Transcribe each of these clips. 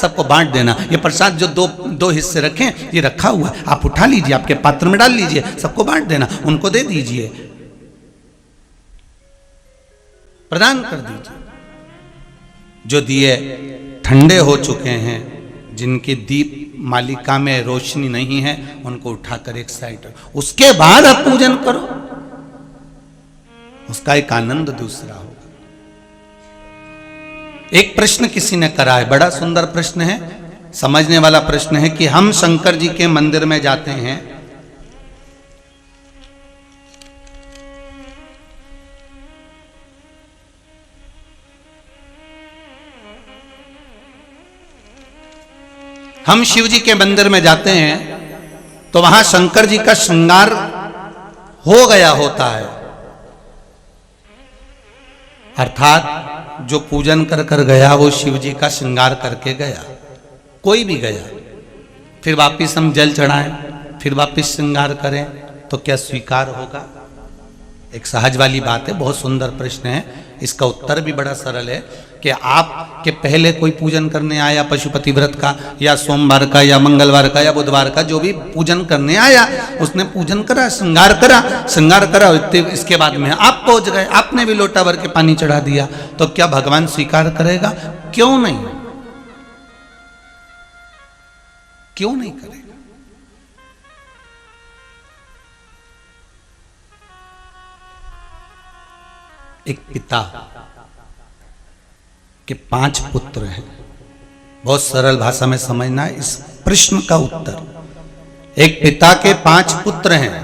सबको बांट देना। ये प्रसाद जो दो हिस्से रखे ये रखा हुआ है, आप उठा लीजिए, आपके पात्र में डाल लीजिए, सबको बांट देना, उनको दे दीजिए, प्रदान कर दीजिए। जो दिए ठंडे हो चुके हैं, जिनकी दीप मालिका में रोशनी नहीं है, उनको उठाकर एक साइड, उसके बाद आप पूजन करो, उसका एक आनंद दूसरा होगा। एक प्रश्न किसी ने करा है, बड़ा सुंदर प्रश्न है, समझने वाला प्रश्न है कि हम शंकर जी के मंदिर में जाते हैं, हम शिव जी के मंदिर में जाते हैं तो वहां शंकर जी का श्रृंगार हो गया होता है, अर्थात जो पूजन कर कर गया वो शिव जी का श्रृंगार करके गया, कोई भी गया, फिर वापिस हम जल चढ़ाएं, फिर वापिस श्रृंगार करें तो क्या स्वीकार होगा? एक सहज वाली बात है, बहुत सुंदर प्रश्न है। इसका उत्तर भी बड़ा सरल है कि आपके पहले कोई पूजन करने आया पशुपति व्रत का या सोमवार का या मंगलवार का या बुधवार का, जो भी पूजन करने आया उसने पूजन करा, श्रृंगार करा, इसके बाद में आप पहुंच गए, आपने भी लोटा भर के पानी चढ़ा दिया, तो क्या भगवान स्वीकार करेगा? क्यों नहीं, क्यों नहीं करेगा? एक पिता के 5 पुत्र हैं, बहुत सरल भाषा में समझना है इस प्रश्न का उत्तर। एक पिता के 5 पुत्र हैं,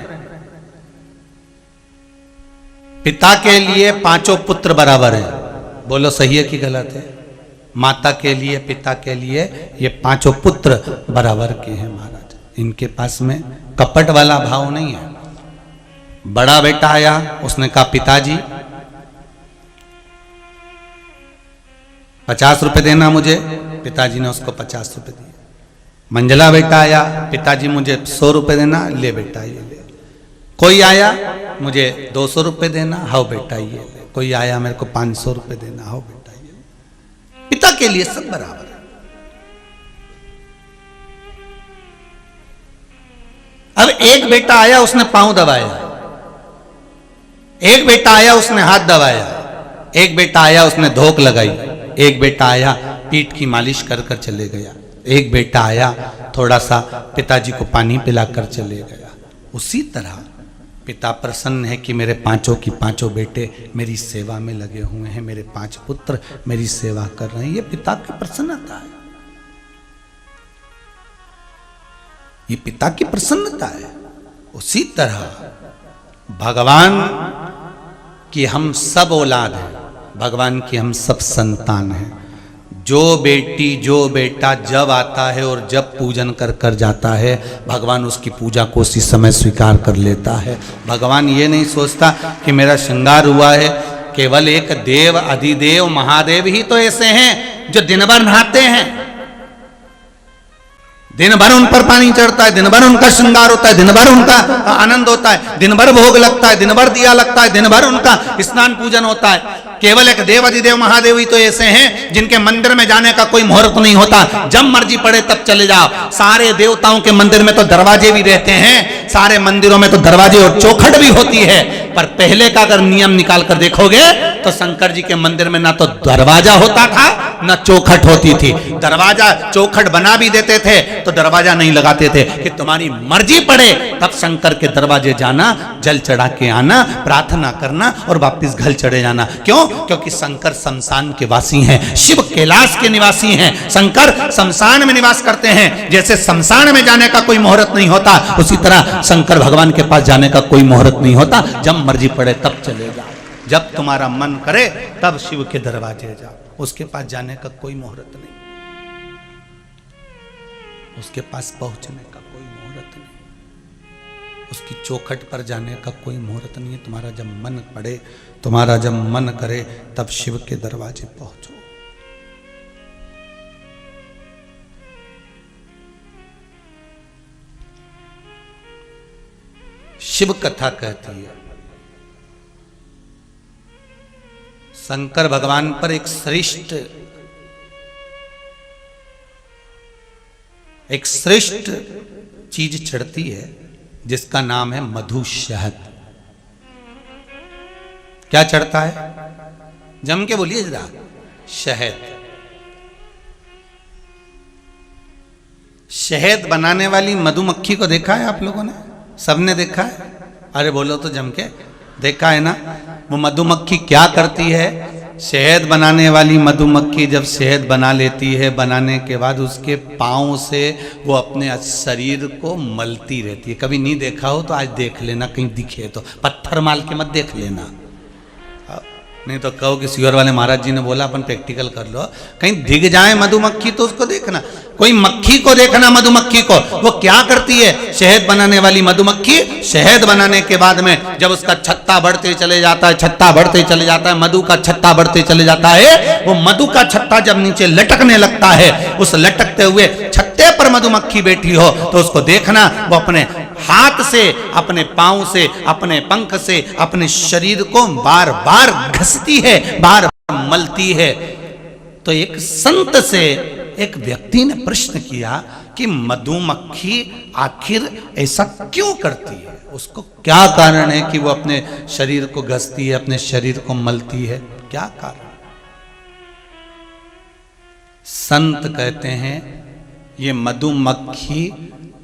पिता के लिए 5 पुत्र बराबर हैं, बोलो सही है कि गलत है? माता के लिए, पिता के लिए ये 5 पुत्र बराबर के हैं महाराज। इनके पास में कपट वाला भाव नहीं है। बड़ा बेटा आया, उसने कहा पिताजी 50 रुपए देना मुझे, पिताजी ने उसको 50 रुपए दिए। मंझला बेटा आया, पिताजी मुझे 100 रुपए देना, ले बेटा ये ले। कोई आया, मुझे 200 रुपए देना, हाउ बेटा ये ले। कोई आया, मेरे को 500 रुपए देना, हाउ बेटा ये ले। पिता के लिए सब बराबर है। अब एक बेटा आया, उसने पांव दबाया, एक बेटा आया उसने हाथ दबाया, एक बेटा आया उसने धोक लगाई, एक बेटा आया पीठ की मालिश कर कर चले गया, एक बेटा आया थोड़ा सा पिताजी को पानी पिलाकर चले गया। उसी तरह पिता प्रसन्न है कि मेरे 5 की 5 बेटे मेरी सेवा में लगे हुए हैं, मेरे 5 पुत्र मेरी सेवा कर रहे हैं, ये पिता की प्रसन्नता है, ये पिता की प्रसन्नता है। उसी तरह भगवान की हम सब औलाद हैं, भगवान की हम सब संतान हैं। जो बेटी जो बेटा जब आता है और जब पूजन कर कर जाता है, भगवान उसकी पूजा को उसी समय स्वीकार कर लेता है। भगवान ये नहीं सोचता कि मेरा श्रृंगार हुआ है, केवल एक देव अधिदेव महादेव ही तो ऐसे हैं जो दिन भर नहाते हैं, दिन भर उन पर पानी चढ़ता है, दिन भर उनका श्रृंगार होता है, दिन भर उनका आनंद होता है, दिन भर भोग लगता है, दिन भर दिया लगता है, दिन भर उनका स्नान पूजन होता है। केवल एक देव अधिदेव महादेव ही तो ऐसे हैं जिनके मंदिर में जाने का कोई मुहूर्त नहीं होता, जब मर्जी पड़े तब चले जाओ। सारे देवताओं के मंदिर में तो दरवाजे भी रहते हैं, सारे मंदिरों में तो दरवाजे और चौखट भी होती है, पर पहले का अगर नियम निकाल कर देखोगे तो शंकर जी के मंदिर में ना तो दरवाजा होता था ना चौखट होती थी। दरवाजा चौखट बना भी देते थे तो दरवाजा नहीं लगाते थे कि तुम्हारी मर्जी पड़े तब शंकर के दरवाजे जाना, जल चढ़ा के आना, प्रार्थना करना और वापस घर चढ़े जाना। क्यों? क्योंकि शंकर शमशान के वासी हैं, शिव कैलाश के निवासी हैं। शंकर शमशान में निवास करते हैं। जैसे शमशान में जाने का कोई मुहूर्त नहीं होता, उसी तरह शंकर भगवान के पास जाने का कोई मुहूर्त नहीं होता। जब मर्जी पड़े तब चले जाओ, जब तुम्हारा मन करे तब शिव के दरवाजे जाओ, उसके पास जाने का कोई मुहूर्त नहीं, उसके पास पहुंचने का कोई मुहूर्त नहीं, उसकी चौखट पर जाने का कोई मुहूर्त नहीं है। तुम्हारा जब मन पड़े, तुम्हारा जब मन करे तब शिव के दरवाजे पहुंचो। शिव कथा कहती है शंकर भगवान पर एक श्रेष्ठ एक श्रेष्ठ चीज चढ़ती है जिसका नाम है मधु शहद। क्या चढ़ता है? जम के बोलिए जरा। शहद। शहद बनाने वाली मधुमक्खी को देखा है आप लोगों ने? सबने देखा है? अरे बोलो तो जम के। देखा है ना? वो मधुमक्खी क्या करती है? शहद बनाने वाली मधुमक्खी जब शहद बना लेती है, बनाने के बाद उसके पाँव से वो अपने शरीर को मलती रहती है। कभी नहीं देखा हो तो आज देख लेना, कहीं दिखे तो पत्थर माल के मत देख लेना, नहीं तो कहो कि सियोर वाले महाराज जी ने बोला अपन प्रैक्टिकल कर लो। कहीं दिख जाए मधुमक्खी तो उसको देखना। कोई मक्खी को देखना, मधुमक्खी को वो क्या करती है। शहद बनाने वाली मधुमक्खी शहद बनाने के बाद में जब उसका छत्ता बढ़ते चले जाता है, छत्ता बढ़ते चले जाता है, मधु का छत्ता बढ़ते चले जाता है, वो मधु का छत्ता जब नीचे लटकने लगता है, उस लटकते हुए छत्ते पर मधुमक्खी बैठी हो तो उसको देखना, वो अपने हाथ से, अपने पांव से, अपने पंख से अपने शरीर को बार बार घसती है, बार बार मलती है। तो एक संत से एक व्यक्ति ने प्रश्न किया कि मधुमक्खी आखिर ऐसा क्यों करती है, उसको क्या कारण है कि वो अपने शरीर को घसती है, अपने शरीर को मलती है, क्या कारण? संत कहते हैं ये मधुमक्खी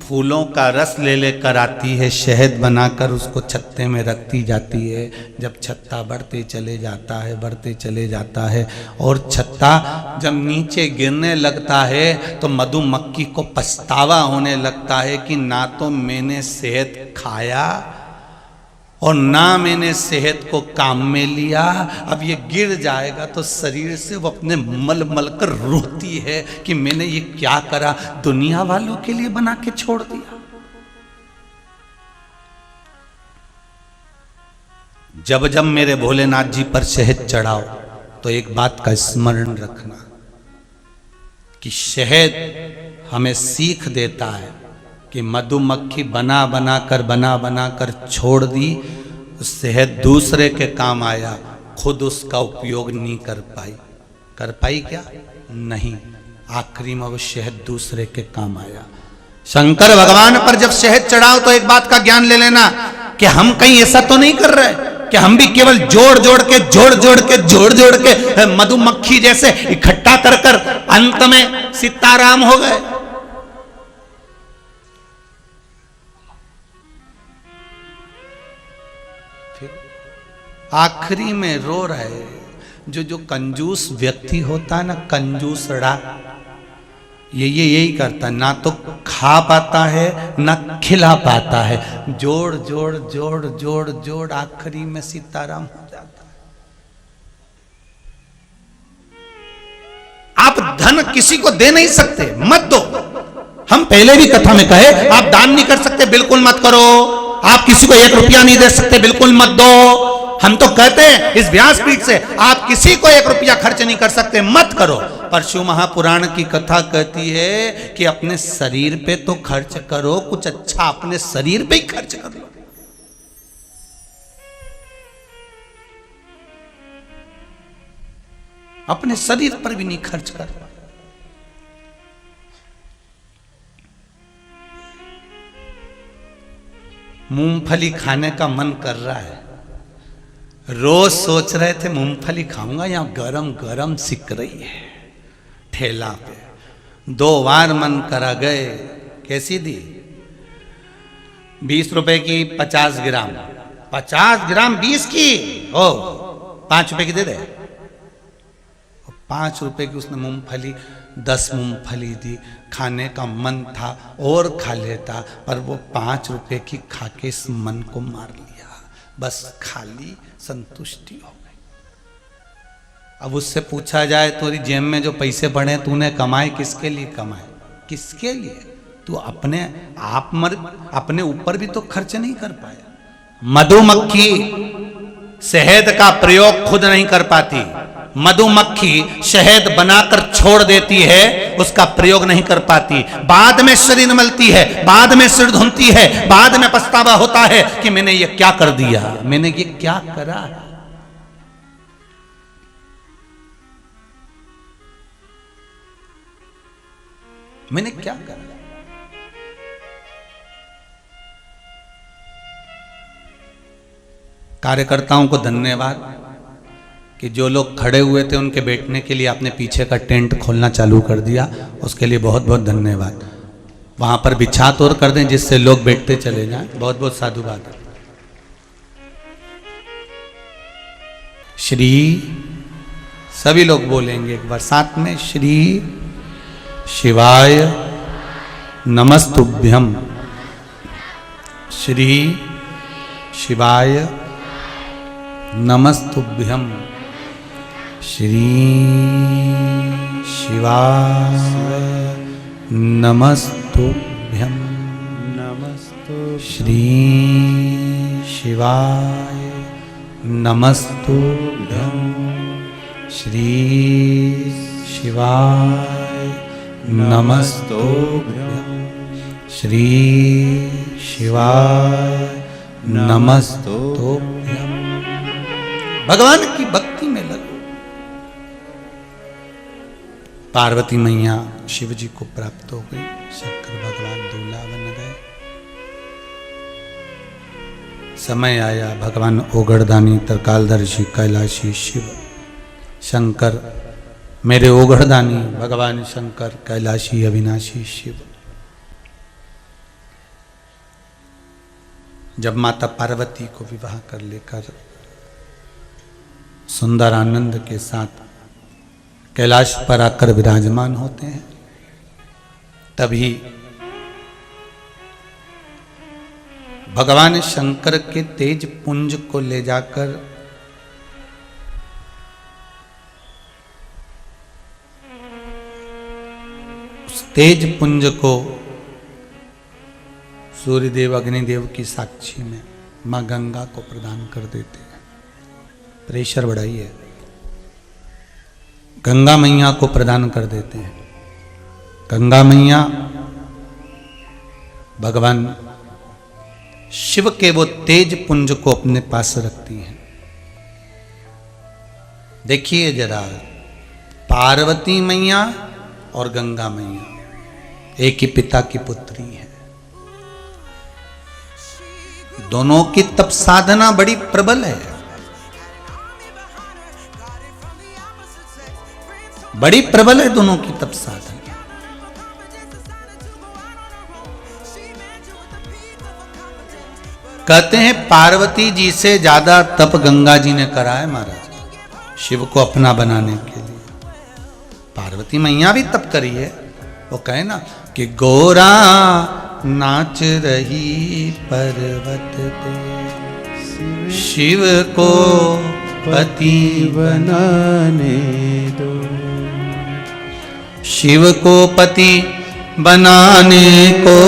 फूलों का रस ले लेकर आती है, शहद बनाकर उसको छत्ते में रखती जाती है। जब छत्ता बढ़ते चले जाता है, बढ़ते चले जाता है और छत्ता जब नीचे गिरने लगता है तो मधुमक्खी को पछतावा होने लगता है कि ना तो मैंने शहद खाया और ना मैंने शहद को काम में लिया, अब ये गिर जाएगा तो शरीर से वो अपने मल मल कर रोती है कि मैंने ये क्या करा, दुनिया वालों के लिए बना के छोड़ दिया। जब जब मेरे भोलेनाथ जी पर शहद चढ़ाओ तो एक बात का स्मरण रखना कि शहद हमें सीख देता है कि मधुमक्खी बना बना कर छोड़ दी, शहद दूसरे के काम आया, खुद उसका उपयोग नहीं कर पाई। कर पाई क्या? नहीं। आखिरी में वो शहद दूसरे के काम आया। शंकर भगवान पर जब शहद चढ़ाओ तो एक बात का ज्ञान ले लेना कि हम कहीं ऐसा तो नहीं कर रहे कि हम भी केवल जोड़ जोड़ के मधुमक्खी जैसे इकट्ठा कर अंत में सीताराम हो गए। आखिरी में रो रहे जो कंजूस व्यक्ति होता है ना, कंजूसड़ा, यही करता, ना तो खा पाता है ना खिला पाता है, जोड़ जोड़ जोड़ जोड़ जोड़ आखिरी में सीताराम हो जाता है। आप धन किसी को दे नहीं सकते, मत दो। हम पहले भी कथा में कहे आप दान नहीं कर सकते, बिल्कुल मत करो। आप किसी को 1 रुपया नहीं दे सकते, बिल्कुल मत दो। हम तो कहते हैं इस व्यासपीठ से आप किसी को 1 रुपया खर्च नहीं कर सकते, मत करो। पर शिव महापुराण की कथा कहती है कि अपने शरीर पे तो खर्च करो, कुछ अच्छा अपने शरीर पे ही खर्च कर लो। अपने शरीर पर भी नहीं खर्च कर। मूंगफली खाने का मन कर रहा है, रोज सोच रहे थे मूंगफली खाऊंगा, यहां गरम गरम सिक रही है ठेला पे। 2 बार मन करा गए। कैसी दी? 20 रुपए की 50 ग्राम, 50 ग्राम 20 की, ओ 5 रुपए की दे दे। 5 रुपए की उसने मूंगफली 10 मूंगफली दी। खाने का मन था और खा लेता, पर वो 5 रुपए की खा के इस मन को मार लिया। बस खाली संतुष्टि हो गई। अब उससे पूछा जाए तेरी जेब में जो पैसे पड़े तूने कमाए किसके लिए कमाए? किसके लिए? तू अपने ऊपर भी तो खर्च नहीं कर पाया। मधुमक्खी शहद का प्रयोग खुद नहीं कर पाती, मधुमक्खी शहद बनाकर छोड़ देती है, उसका प्रयोग नहीं कर पाती। बाद में शरीर मलती है, बाद में सिर धुनती है, बाद में पछतावा होता है कि मैंने ये क्या कर दिया, मैंने ये क्या करा। मैंने क्या करा। कार्यकर्ताओं को धन्यवाद कि जो लोग खड़े हुए थे उनके बैठने के लिए आपने पीछे का टेंट खोलना चालू कर दिया, उसके लिए बहुत बहुत धन्यवाद। वहां पर बिछा तोड़ कर दें जिससे लोग बैठते चले जाएं, बहुत बहुत साधुवाद। श्री, सभी लोग बोलेंगे एक बार साथ में, श्री शिवाय नमस्तुभ्यम। श्री शिवाय नमस्तुभ्यम। श्री शिवाय नमस्तुभ्यम। श्री शिवाय नमस्तुभ्यम। श्री शिवाय नमस्तुभ्यम। श्री शिवाय नमस्तुभ्यम। भगवान की भक्ति में लगो। पार्वती मैया शिव जी को प्राप्त हो गई, शंकर भगवान दूल्हा बन गए। समय आया, भगवान ओगड़दानी त्रिकालदर्शी कैलाशी शिव शंकर, मेरे ओगड़दानी भगवान शंकर कैलाशी अविनाशी शिव, जब माता पार्वती को विवाह कर लेकर सुंदर आनंद के साथ कैलाश पर आकर विराजमान होते हैं, तभी भगवान शंकर के तेज पुंज को ले जाकर उस तेज पुंज को सूर्यदेव अग्निदेव की साक्षी में मां गंगा को प्रदान कर देते हैं। प्रेशर बढ़ाइए, गंगा मैया को प्रदान कर देते हैं। गंगा मैया भगवान शिव के वो तेज पुंज को अपने पास रखती हैं। देखिए जरा, पार्वती मैया और गंगा मैया एक ही पिता की पुत्री है। दोनों की तप साधना बड़ी प्रबल है, बड़ी प्रबल है दोनों की तप साधना। कहते हैं पार्वती जी से ज्यादा तप गंगा जी ने करा है महाराज, शिव को अपना बनाने के लिए। पार्वती मैया भी तप करी है। वो कहे ना कि गोरा नाच रही पर्वत पे, शिव को पति बनाने दो। शिव को पति बनाने को,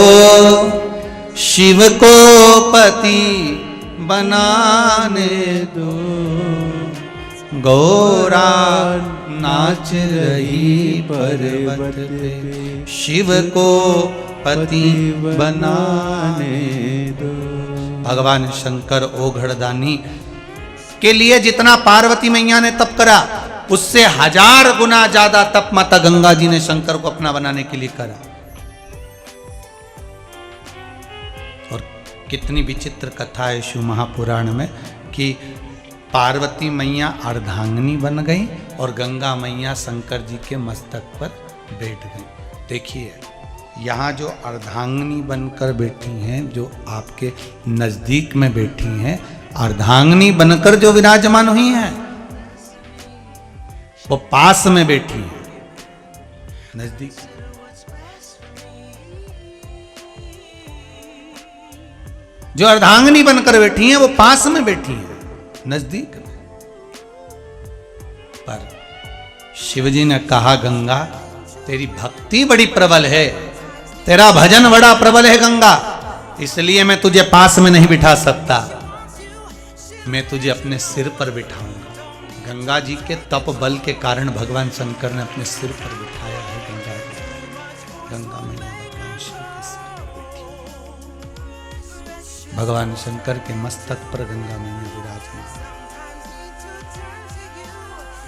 शिव को पति बनाने दो। गौरा नाच रही पर्वत पे, शिव को पति बनाने दो। भगवान शंकर ओघड़दानी के लिए जितना पार्वती मैया ने तप करा, उससे 1000 गुना ज्यादा तप माता गंगा जी ने शंकर को अपना बनाने के लिए करा। और कितनी विचित्र कथा है शिव महापुराण में कि पार्वती मैया अर्धांगिनी बन गई और गंगा मैया शंकर जी के मस्तक पर बैठ गई। देखिए, यहाँ जो अर्धांगिनी बनकर बैठी हैं, जो आपके नजदीक में बैठी हैं, अर्धांगिनी बनकर जो विराजमान हुई हैं, वो पास में बैठी है, नजदीक। जो अर्धांगिनी बनकर बैठी हैं वो पास में बैठी हैं, नजदीक में। पर शिवजी ने कहा, गंगा तेरी भक्ति बड़ी प्रबल है, तेरा भजन बड़ा प्रबल है गंगा, इसलिए मैं तुझे पास में नहीं बिठा सकता, मैं तुझे अपने सिर पर बिठाऊंगा। गंगा जी के तप बल के कारण भगवान शंकर ने अपने सिर पर बिठाया है गंगा जी। गंगा मैया भगवान शिव के सिर पर बैठी। भगवान शंकर के मस्तक पर गंगा मैया विराजमान।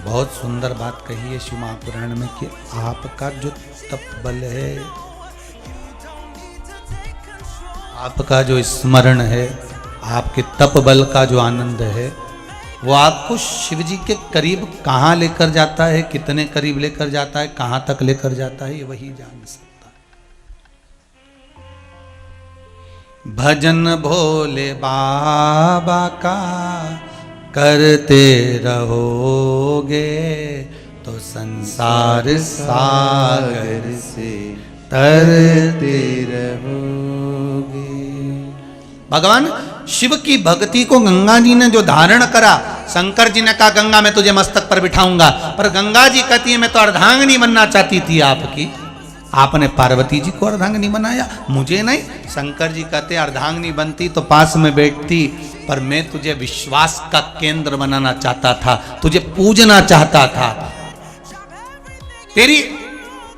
बहुत सुंदर बात कही है शिव महापुराण में कि आपका जो तप बल है, आपका जो स्मरण है, आपके तप बल का जो आनंद है वो आपको शिव जी के करीब कहाँ लेकर जाता है, कितने करीब लेकर जाता है, कहाँ तक लेकर जाता है, ये वही जान सकता है। भजन भोले बाबा का करते रहोगे तो संसार सागर से तरते रहोगे। भगवान शिव की भक्ति को गंगा जी ने जो धारण करा, शंकर जी ने कहा गंगा मैं तुझे मस्तक पर बिठाऊंगा, पर गंगा जी कहती है मैं तो अर्धांगिनी बनना चाहती थी आपकी, आपने पार्वती जी को अर्धांगिनी बनाया, मुझे नहीं। शंकर जी कहते अर्धांगिनी बनती तो पास में बैठती, पर मैं तुझे विश्वास का केंद्र बनाना चाहता था, तुझे पूजना चाहता था, तेरी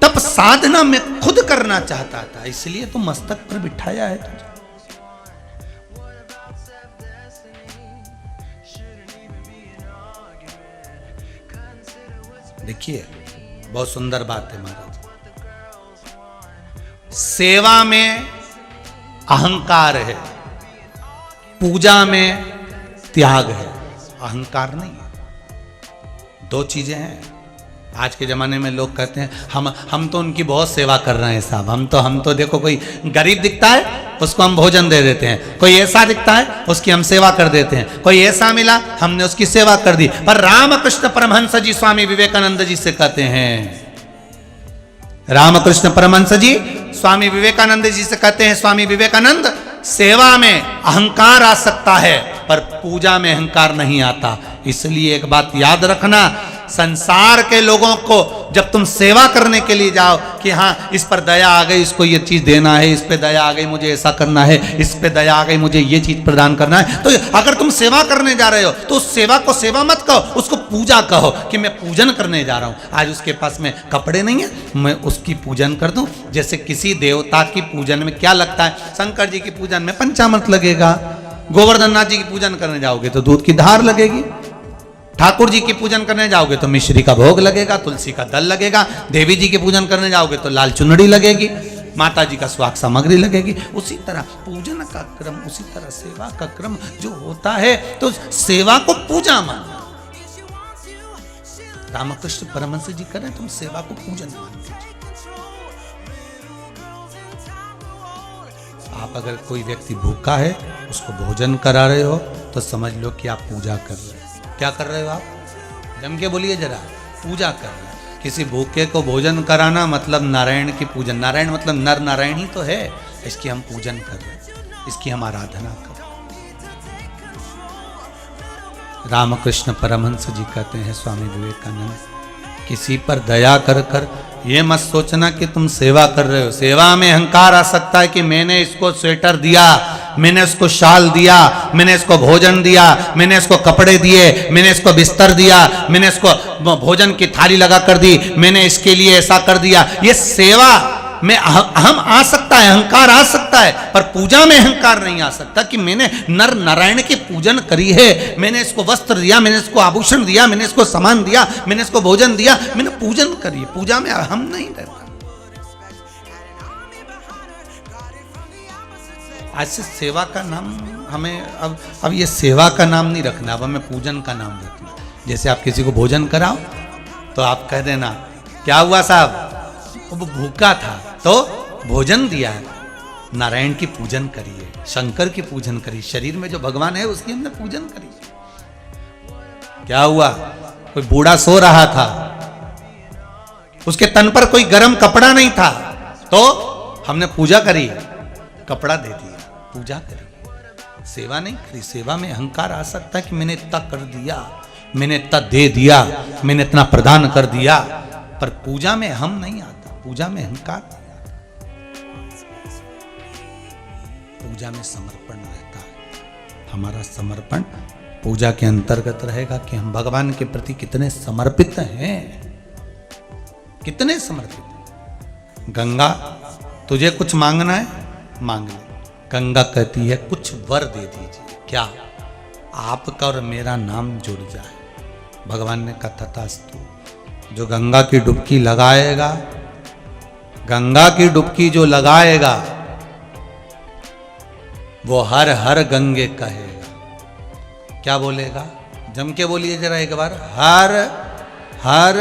तप साधना में खुद करना चाहता था, इसलिए तो मस्तक पर बिठाया है तुझे। देखिए बहुत सुंदर बात है महाराज, सेवा में अहंकार है, पूजा में त्याग है, अहंकार नहीं है। दो चीजें हैं। आज के ज़माने में लोग कहते हैं हम तो उनकी बहुत सेवा कर रहे हैं साहब, हम तो देखो कोई गरीब दिखता है उसको हम भोजन दे देते हैं, कोई ऐसा दिखता है उसकी हम सेवा कर देते हैं, कोई ऐसा मिला हमने उसकी सेवा कर दी। पर रामकृष्ण परमहंस जी स्वामी विवेकानंद जी से कहते हैं, रामकृष्ण परमहंस जी स्वामी विवेकानंद जी से कहते हैं, स्वामी विवेकानंद सेवा में अहंकार आ सकता है पर पूजा में अहंकार नहीं आता। इसलिए एक बात याद रखना, संसार के लोगों को जब तुम सेवा करने के लिए जाओ कि हाँ इस पर दया आ गई, इसको ये चीज देना है, इस पे दया आ गई मुझे ऐसा करना है, इस पे दया आ गई मुझे ये चीज प्रदान करना है, तो अगर तुम सेवा करने जा रहे हो तो उस सेवा को सेवा मत कहो, उसको पूजा कहो कि मैं पूजन करने जा रहा हूँ। आज उसके पास में कपड़े नहीं है, मैं उसकी पूजन कर दूं। जैसे किसी देवता की पूजन में क्या लगता है, शंकर जी की पूजन में पंचामृत लगेगा, गोवर्धन नाथ जी की पूजन करने जाओगे तो दूध की धार लगेगी, ठाकुर जी की पूजन करने जाओगे तो मिश्री का भोग लगेगा, तुलसी का दल लगेगा, देवी जी की पूजन करने जाओगे तो लाल चुनरी लगेगी, माता जी का स्वाग सामग्री लगेगी। उसी तरह पूजन का क्रम, उसी तरह सेवा का क्रम जो होता है, तो सेवा को पूजा मानना। रामकृष्ण परमहंस जी करें तुम सेवा को पूजन मानते। आप अगर कोई व्यक्ति भूखा है उसको भोजन करा रहे हो तो समझ लो कि आप पूजा कर रहे हो। क्या कर रहे हो आप? जम के बोलिए जरा, पूजा कर रहे हो। किसी भूखे को भोजन कराना मतलब नारायण की पूजन, नारायण मतलब नर नारायण ही तो है, इसकी हम पूजन कर रहे हैं, इसकी हम आराधना कर रहे हैं। रामकृष्ण परमहंस जी कहते हैं, स्वामी विवेकानंद, किसी पर दया कर कर ये मत सोचना कि तुम सेवा कर रहे हो। सेवा में अहंकार आ सकता है कि मैंने इसको स्वेटर दिया, मैंने इसको शाल दिया, मैंने इसको भोजन दिया, मैंने इसको कपड़े दिए, मैंने इसको बिस्तर दिया, मैंने इसको भोजन की थाली लगा कर दी, मैंने इसके लिए ऐसा कर दिया। ये सेवा में अहम आ सकता है, अहंकार आ सकता है, पर पूजा में अहंकार नहीं आ सकता कि मैंने नर नारायण की पूजन करी है, मैंने इसको वस्त्र दिया, मैंने इसको आभूषण दिया, मैंने इसको सामान दिया, मैंने इसको भोजन दिया, मैंने पूजन करी। पूजा में अहम नहीं रहता। आज से सेवा का नाम हमें अब ये सेवा का नाम नहीं रखना, अब हमें पूजन का नाम रखना। जैसे आप किसी को भोजन कराओ तो आप कह देना, क्या हुआ साहब, वो भूखा था तो भोजन दिया, नारायण की पूजन करिए, शंकर की पूजन करिए, शरीर में जो भगवान है उसकी हमने पूजन करी। क्या हुआ, कोई बूढ़ा सो रहा था, उसके तन पर कोई गर्म कपड़ा नहीं था, तो हमने पूजा करी, कपड़ा दे दिया, पूजा करी, सेवा नहीं करी। सेवा में अहंकार आ सकता है कि मैंने इतना कर दिया, मैंने इतना दे दिया, मैंने इतना प्रदान कर दिया, पर पूजा में हम नहीं आता, पूजा में अहंकार नहीं आता। पूजा में समर्पण रहता है। हमारा समर्पण पूजा के अंतर्गत रहेगा कि हम भगवान के प्रति कितने समर्पित हैं, कितने समर्पित। गंगा तुझे कुछ मांगना है, मांग ले। गंगा कहती है कुछ वर दे दीजिए, क्या, आपका और मेरा नाम जुड़ जाए। भगवान ने कहा तथास्तु। जो गंगा की डुबकी लगाएगा, गंगा की डुबकी जो लगाएगा वो हर हर गंगे कहेगा। क्या बोलेगा? जम के बोलिए जरा एक बार, हर हर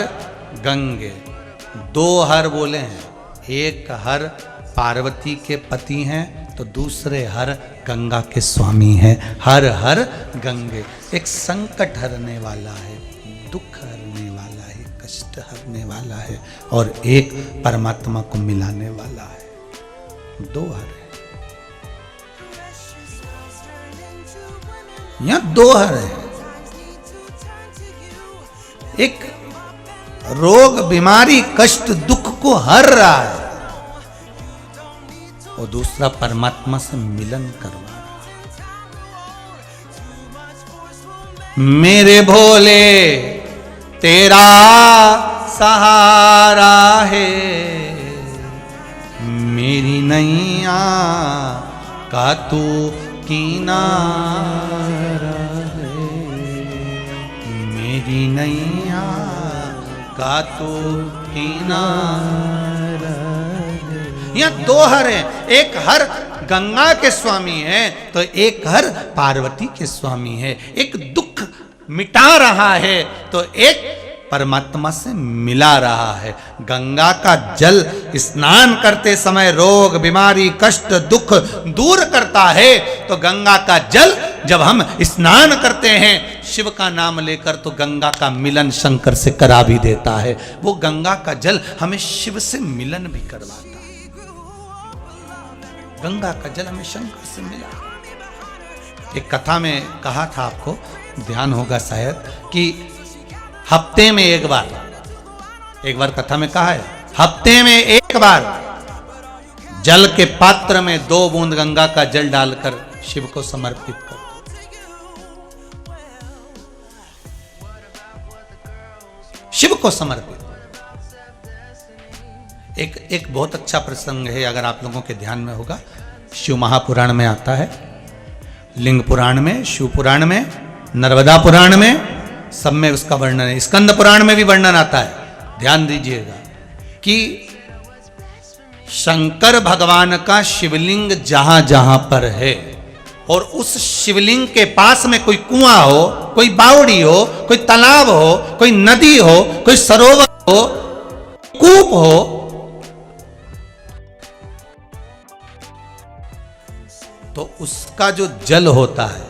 गंगे। दो हर बोले हैं, एक हर पार्वती के पति हैं तो दूसरे हर गंगा के स्वामी हैं। हर हर गंगे, एक संकट हरने वाला है, दुख हरने वाला है, कष्ट हरने वाला है, और एक परमात्मा को मिलाने वाला है। दो हर है, यहां दो हर है। एक रोग बीमारी कष्ट दुख को हर रहा है और दूसरा परमात्मा से मिलन करवा रहा। मेरे भोले तेरा सहारा है, मेरी नैया का तू किनारा है, मेरी नैया का तू किनारा है। यहां दो हर है, एक हर गंगा के स्वामी है तो एक हर पार्वती के स्वामी है। एक दुख मिटा रहा है तो एक परमात्मा से मिला रहा है। गंगा का जल स्नान करते समय रोग बीमारी कष्ट दुख दूर करता है, तो गंगा का जल जब हम स्नान करते हैं शिव का नाम लेकर तो गंगा का मिलन शंकर से करा भी देता है। वो गंगा का जल हमें शिव से मिलन भी करवाता है। गंगा का जल हमें शंकर से मिला। एक कथा में कहा था, आपको ध्यान होगा शायद, कि हफ्ते में एक बार कथा में कहा है, हफ्ते में एक बार जल के पात्र में 2 बूंद गंगा का जल डालकर शिव को समर्पित कर। शिव को समर्पित। एक बहुत अच्छा प्रसंग है, अगर आप लोगों के ध्यान में होगा, शिव महापुराण में आता है, लिंग पुराण में, शिव पुराण में, नर्मदा पुराण में, सब में उसका वर्णन है। स्कंद पुराण में भी वर्णन आता है। ध्यान दीजिएगा कि शंकर भगवान का शिवलिंग जहां जहां पर है और उस शिवलिंग के पास में कोई कुआं हो, कोई बावड़ी हो, कोई तालाब हो, कोई नदी हो, कोई सरोवर हो, कूप हो, तो उसका जो जल होता है,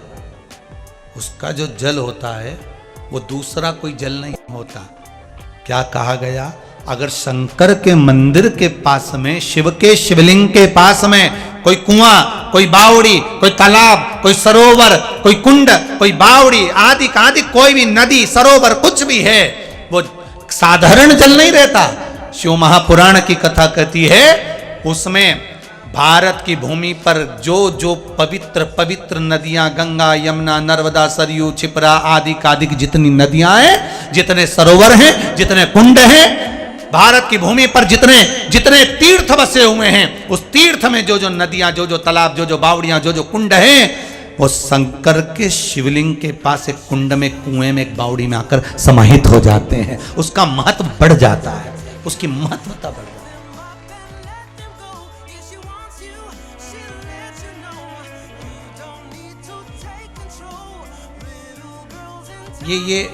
उसका जो जल होता है वो दूसरा कोई जल नहीं होता। क्या कहा गया? अगर शंकर के मंदिर के पास में, शिव के शिवलिंग के पास में कोई कुआं, कोई बावड़ी, कोई तालाब, कोई सरोवर, कोई कुंड, कोई बावड़ी आदि का आदि कोई भी नदी सरोवर कुछ भी है, वो साधारण जल नहीं रहता। शिव महापुराण की कथा कहती है उसमें भारत की भूमि पर जो जो पवित्र पवित्र नदियां, गंगा यमुना नर्मदा सरयू छिपरा आदि कादिक जितनी नदियां हैं, जितने सरोवर हैं, जितने कुंड हैं, भारत की भूमि पर जितने जितने तीर्थ बसे हुए हैं, उस तीर्थ में जो जो नदियां, जो जो तालाब, जो जो बावड़ियां, जो जो कुंड हैं, वो शंकर के शिवलिंग के पास एक कुंड में, कुएं में, एक बावड़ी में आकर समाहित हो जाते हैं। उसका महत्व बढ़ जाता है, उसकी महत्वता बढ़ जाती है। ये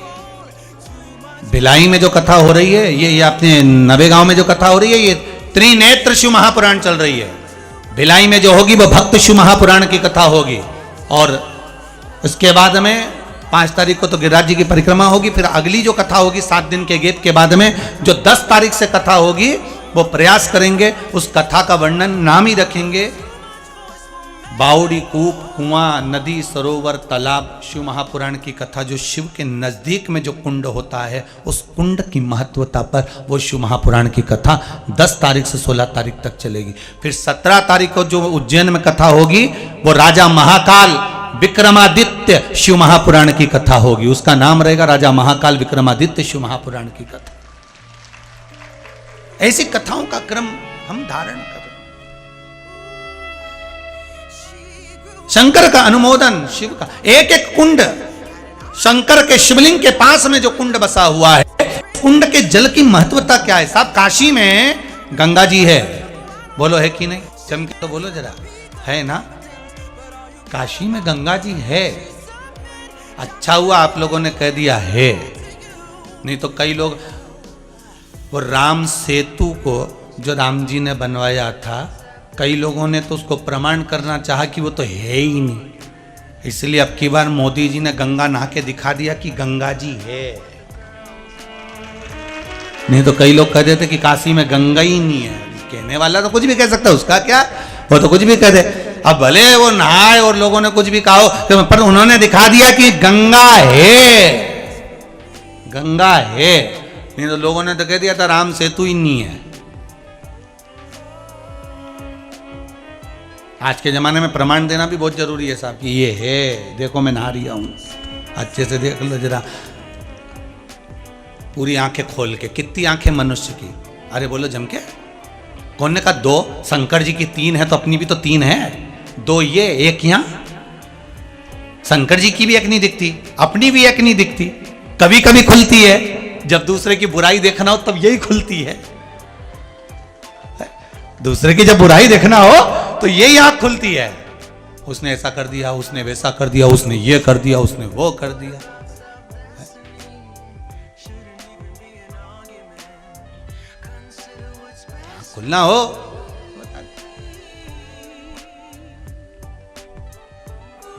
भिलाई में जो कथा हो रही है, ये अपने नवेगांव में जो कथा हो रही है, ये त्रिनेत्र शिव महापुराण चल रही है। भिलाई में जो होगी वो भक्त शिव महापुराण की कथा होगी, और उसके बाद में 5 तारीख को तो गिरिराज जी की परिक्रमा होगी। फिर अगली जो कथा होगी 7 दिन के गैप के बाद में, जो 10 तारीख से कथा होगी, वो प्रयास करेंगे उस कथा का वर्णन, नाम ही रखेंगे बावड़ी, कूप, कुआं, नदी, सरोवर, तालाब। शिव महापुराण की कथा, जो शिव के नजदीक में जो कुंड होता है, उस कुंड की महत्वता पर वो शिव महापुराण की कथा 10 तारीख से 16 तारीख तक चलेगी। फिर 17 तारीख को जो उज्जैन में कथा होगी, वो राजा महाकाल विक्रमादित्य शिव महापुराण की कथा होगी। उसका नाम रहेगा राजा महाकाल विक्रमादित्य शिव महापुराण की कथा। ऐसी कथाओं का क्रम हम धारण करें। शंकर का अनुमोदन, शिव का एक एक कुंड, शंकर के शिवलिंग के पास में जो कुंड बसा हुआ है, कुंड के जल की महत्वता क्या है? साहब, काशी में गंगा जी है, बोलो है कि नहीं? चमके तो बोलो जरा, है ना? काशी में गंगा जी है। अच्छा हुआ आप लोगों ने कह दिया है, नहीं तो कई लोग वो राम सेतु को जो राम जी ने बनवाया था, कई लोगों ने तो उसको प्रमाण करना चाहा कि वो तो है ही नहीं। इसलिए अब की बार मोदी जी ने गंगा नहा के दिखा दिया कि गंगा जी है। नहीं तो कई लोग कह देते कि काशी में गंगा ही नहीं है। कहने वाला तो कुछ भी कह सकता है, उसका क्या, वो तो कुछ भी कह दे। अब भले वो नहाए और लोगों ने कुछ भी कहा हो, तो पर उन्होंने दिखा दिया कि गंगा है, गंगा है। नहीं तो लोगों ने तो कह दिया था राम सेतु ही नहीं है। आज के जमाने में प्रमाण देना भी बहुत जरूरी है साहब कि ये है, देखो मैं नहा रहा हूं, अच्छे से देख लो जरा, पूरी आंखें खोल के। कितनी आंखें मनुष्य की, अरे बोलो जम के। कौन ने कहा दो? शंकर जी की तीन है तो अपनी भी तो तीन है। दो ये, एक यहां। शंकर जी की भी एक नहीं दिखती, अपनी भी एक नहीं दिखती। कभी कभी खुलती है, जब दूसरे की बुराई देखना हो तब यही खुलती है। दूसरे की जब बुराई देखना हो तो यही आंख खुलती है। उसने ऐसा कर दिया, उसने वैसा कर दिया, उसने ये कर दिया, उसने वो कर दिया। खुलना हो।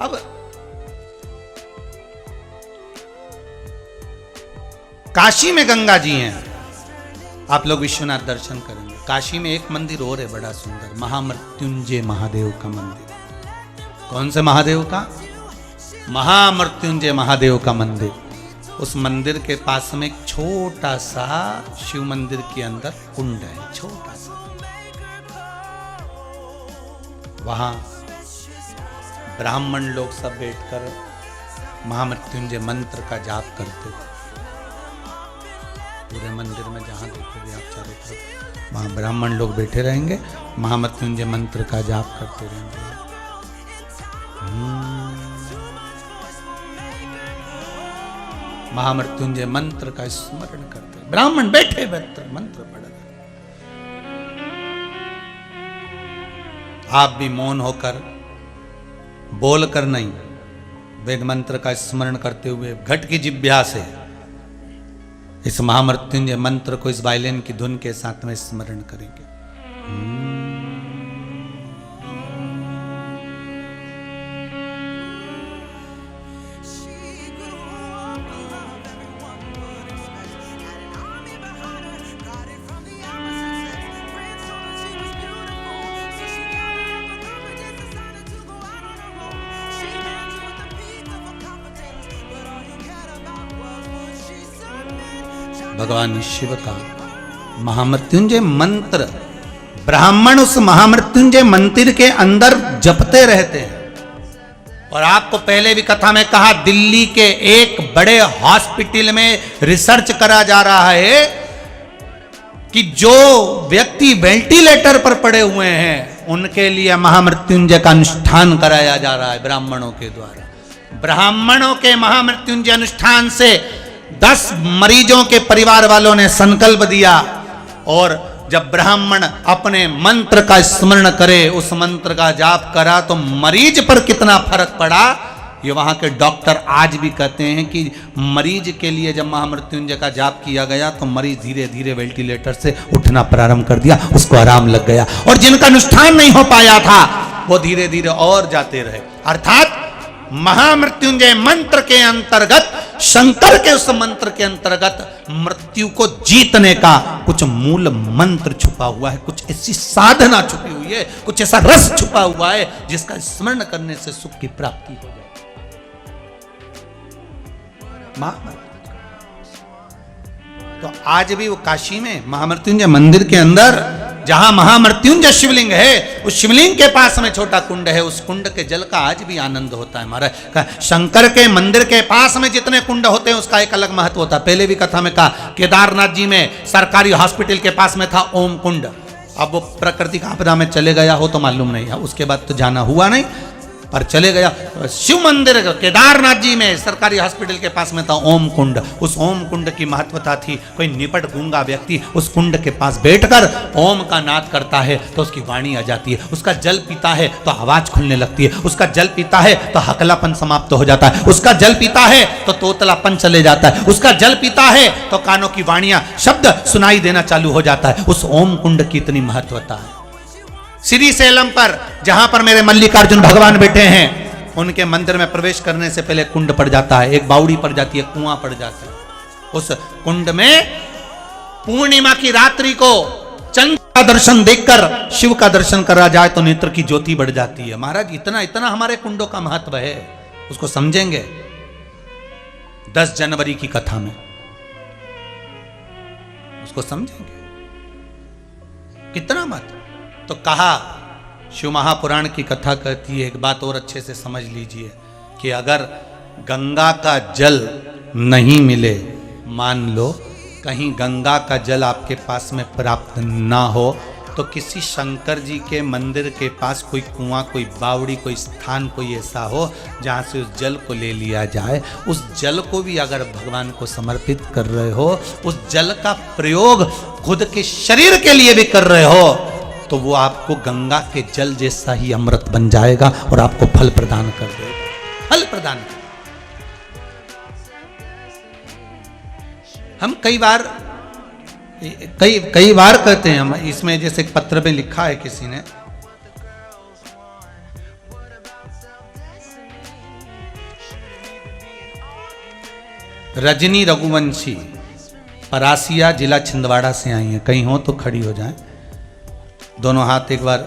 अब काशी में गंगा जी हैं, आप लोग विश्वनाथ दर्शन करेंगे। काशी में एक मंदिर और है बड़ा सुंदर, महामृत्युंजय महादेव का मंदिर। कौन से महादेव का? महामृत्युंजय महादेव का मंदिर। उस मंदिर के पास में एक छोटा सा शिव मंदिर के अंदर कुंड है, छोटा सा। वहां ब्राह्मण लोग सब बैठकर महामृत्युंजय मंत्र का जाप करते थे। पूरे मंदिर में जहां देखोगे आप चारों तरफ, वहां ब्राह्मण लोग बैठे रहेंगे, महामृत्युंजय मंत्र का जाप करते रहेंगे। महामृत्युंजय मंत्र का स्मरण करते, ब्राह्मण बैठे मंत्र पढ़ रहे। आप भी मौन होकर, बोलकर नहीं, वेद मंत्र का स्मरण करते हुए घट की जिह्वा से इस महामृत्युंजय मंत्र को इस वायलिन की धुन के साथ में स्मरण करेंगे। भगवान शिव का महामृत्युंजय मंत्र ब्राह्मण उस महामृत्युंजय मंदिर के अंदर जपते रहते हैं। और आपको पहले भी कथा में कहा, दिल्ली के एक बड़े हॉस्पिटल में रिसर्च करा जा रहा है कि जो व्यक्ति वेंटिलेटर पर पड़े हुए हैं उनके लिए महामृत्युंजय का अनुष्ठान कराया जा रहा है ब्राह्मणों के द्वारा। ब्राह्मणों के महामृत्युंजय अनुष्ठान से 10 मरीजों के परिवार वालों ने संकल्प दिया, और जब ब्राह्मण अपने मंत्र का स्मरण करे, उस मंत्र का जाप करा, तो मरीज पर कितना फर्क पड़ा ये वहां के डॉक्टर आज भी कहते हैं कि मरीज के लिए जब महामृत्युंजय का जाप किया गया तो मरीज धीरे धीरे वेंटिलेटर से उठना प्रारंभ कर दिया, उसको आराम लग गया। और जिनका अनुष्ठान नहीं हो पाया था वो धीरे धीरे और जाते रहे। अर्थात महामृत्युंजय मंत्र के अंतर्गत, शंकर के उस मंत्र के अंतर्गत मृत्यु को जीतने का कुछ मूल मंत्र छुपा हुआ है, कुछ ऐसी साधना छुपी हुई है, कुछ ऐसा रस छुपा हुआ है जिसका स्मरण करने से सुख की प्राप्ति हो जाए। तो आज भी वो काशी में महामृत्युंजय मंदिर के अंदर जहां महामृत्युंजय शिवलिंग है, उस शिवलिंग के पास में छोटा कुंड है, उस कुंड के जल का आज भी आनंद होता है। महाराज, शंकर के मंदिर के पास में जितने कुंड होते हैं उसका एक अलग महत्व होता है। पहले भी कथा में कहा, केदारनाथ जी में सरकारी हॉस्पिटल के पास में था ओम कुंड। अब वो प्रकृति का आपदा में चले गया हो तो मालूम नहीं है, उसके बाद तो जाना हुआ नहीं। पर चले गया शिव मंदिर केदारनाथ जी में सरकारी हॉस्पिटल के पास में था ओम कुंड। उस ओम कुंड की महत्वता थी, कोई निपट गूंगा व्यक्ति उस कुंड के पास बैठकर ओम का नाद करता है तो उसकी वाणी आ जाती है, उसका जल पीता है तो आवाज खुलने लगती है, उसका जल पीता है तो हकलापन समाप्त हो जाता है, उसका जल पीता है तो तोतलापन चले जाता है, उसका जल पीता है तो कानों की वाणियां शब्द सुनाई देना चालू हो जाता है। उस ओम कुंड की इतनी महत्वता है। श्री सेलम पर जहां पर मेरे मल्लिकार्जुन भगवान बैठे हैं, उनके मंदिर में प्रवेश करने से पहले कुंड पड़ जाता है, एक बावड़ी पड़ जाती है, कुआं पड़ जाता है। उस कुंड में पूर्णिमा की रात्रि को चंद्र का दर्शन देखकर शिव का दर्शन करा जाए तो नेत्र की ज्योति बढ़ जाती है। महाराज इतना इतना हमारे कुंडों का महत्व है, उसको समझेंगे 10 जनवरी की कथा में, उसको समझेंगे कितना महत्व। तो कहा शिव महापुराण की कथा कहती है, एक बात और अच्छे से समझ लीजिए कि अगर गंगा का जल नहीं मिले, मान लो कहीं गंगा का जल आपके पास में प्राप्त ना हो, तो किसी शंकर जी के मंदिर के पास कोई कुआं, कोई बावड़ी, कोई स्थान कोई ऐसा हो जहाँ से उस जल को ले लिया जाए। उस जल को भी अगर भगवान को समर्पित कर रहे हो, उस जल का प्रयोग खुद के शरीर के लिए भी कर रहे हो, तो वो आपको गंगा के जल जैसा ही अमृत बन जाएगा और आपको फल प्रदान कर देगा, फल प्रदान कर। हम कई बार कहते हैं, हम इसमें जैसे एक पत्र में लिखा है किसी ने, रजनी रघुवंशी परासिया जिला छिंदवाड़ा से आई हैं, कहीं हो तो खड़ी हो जाएं, दोनों हाथ एक बार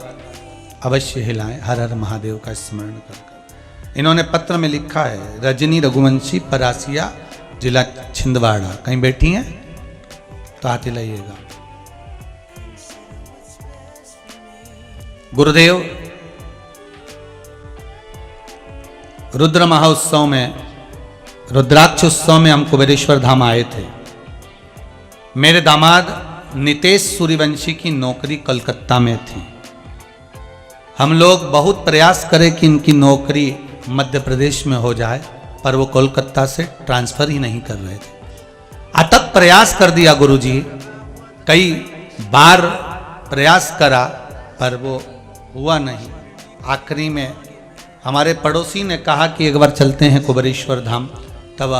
अवश्य हिलाएं, हर हर महादेव का स्मरण कर। इन्होंने पत्र में लिखा है, रजनी रघुवंशी परासिया जिला छिंदवाड़ा, कहीं बैठी हैं तो हाथ हिलाइएगा। गुरुदेव रुद्र महोत्सव में, रुद्राक्ष उत्सव में हम कुबेरेश्वर धाम आए थे। मेरे दामाद नितेश सूर्यवंशी की नौकरी कलकत्ता में थी। हम लोग बहुत प्रयास करें कि इनकी नौकरी मध्य प्रदेश में हो जाए, पर वो कोलकाता से ट्रांसफर ही नहीं कर रहे थे। अथक प्रयास कर दिया गुरुजी, कई बार प्रयास करा पर वो हुआ नहीं। आखिरी में हमारे पड़ोसी ने कहा कि एक बार चलते हैं कुबेरेश्वर धाम। तब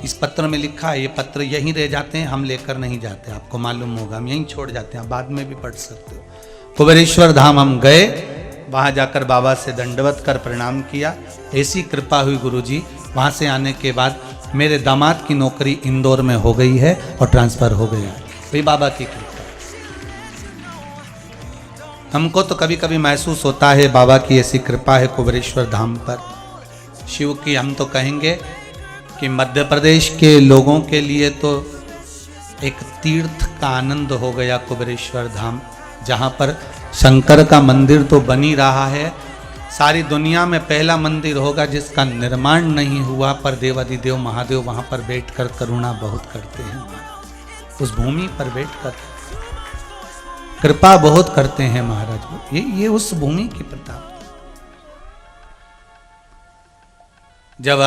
इस पत्र में लिखा है, ये पत्र यहीं रह जाते हैं, हम लेकर नहीं जाते, आपको मालूम होगा, हम यहीं छोड़ जाते हैं, बाद में भी पढ़ सकते हो। कुबेरेश्वर धाम हम गए, वहाँ जाकर बाबा से दंडवत कर प्रणाम किया। ऐसी कृपा हुई गुरुजी, वहाँ से आने के बाद मेरे दामाद की नौकरी इंदौर में हो गई है और ट्रांसफ़र हो गया है, वही बाबा की कृपा। हमको तो कभी कभी महसूस होता है बाबा की ऐसी कृपा है कुबेरेश्वर धाम पर, शिव की। हम तो कहेंगे कि मध्य प्रदेश के लोगों के लिए तो एक तीर्थ का आनंद हो गया कुबेरेश्वर धाम, जहाँ पर शंकर का मंदिर तो बन ही रहा है। सारी दुनिया में पहला मंदिर होगा जिसका निर्माण नहीं हुआ, पर देवादिदेव महादेव वहाँ पर बैठकर करुणा बहुत करते हैं, उस भूमि पर बैठकर कृपा बहुत करते हैं महाराज। ये उस भूमि की प्रताप। जब